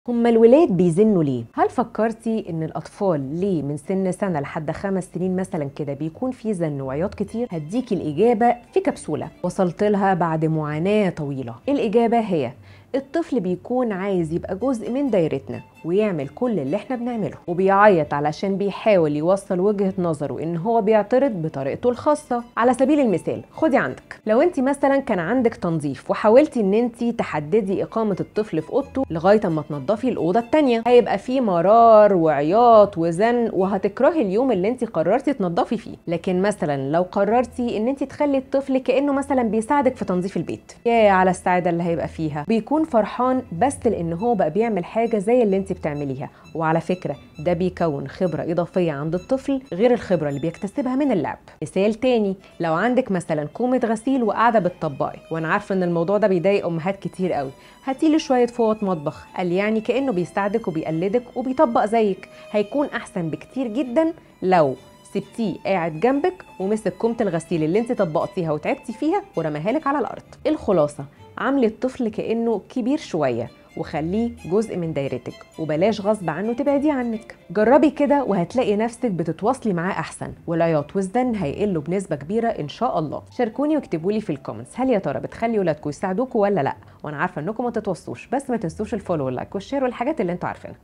هما الولاد بيزنوا ليه؟ هل فكرتي ان الاطفال ليه من سن سنة لحد 5 سنين مثلا كده بيكون في زن وعياط كتير؟ هديكي الاجابة في كبسولة وصلت لها بعد معاناة طويلة. الاجابة هي الطفل بيكون عايز يبقى جزء من دايرتنا ويعمل كل اللي احنا بنعمله، وبيعيط علشان بيحاول يوصل وجهة نظره ان هو بيعترض بطريقته الخاصة. على سبيل المثال، خدي عندك لو انت مثلا كان عندك تنظيف وحاولتي ان انت تحددي اقامة الطفل في اوضته لغاية اما تنظفي الاوضة التانية، هيبقى فيه مرار وعياط وزن وهتكرهي اليوم اللي انت قررتي تنظفي فيه. لكن مثلا لو قررتي ان انت تخلي الطفل كأنه مثلا بيساعدك في تنظيف البيت، يا على السعادة اللي هيبقى فيها. بيكون فرحان بس لان هو بقى بيعمل حاجة زي اللي انت بتعمليها. وعلى فكرة ده بيكون خبرة إضافية عند الطفل غير الخبرة اللي بيكتسبها من اللعب. مثال تاني، لو عندك مثلا كومة غسيل وقاعدة بتطبقي، وانا عارفة ان الموضوع ده بيضايق امهات كتير قوي، هاتيله شوية فوط مطبخ، قال يعني كأنه بيساعدك وبيقلدك وبيطبق زيك. هيكون احسن بكتير جدا لو سبتيه قاعد جنبك ومسك كومة الغسيل اللي انت طبقتيها وتعبتي فيها ورماها لك على الارض. الخلاصة، عاملي الطفل كأنه كبير شوية وخليه جزء من دايرتك، وبلاش غصب عنه تبعديه عنك. جربي كده وهتلاقي نفسك بتتواصلي معاه احسن، والعياط والزن هيقلوا بنسبة كبيرة ان شاء الله. شاركوني واكتبوا لي في الكومنتس، هل يا ترى بتخلي ولادكم يساعدوكوا ولا لا؟ وانا عارفة انكم ما تتوصوش، بس ما تنسوش الفولو واللايك والشير والحاجات اللي انتوا عارفينها.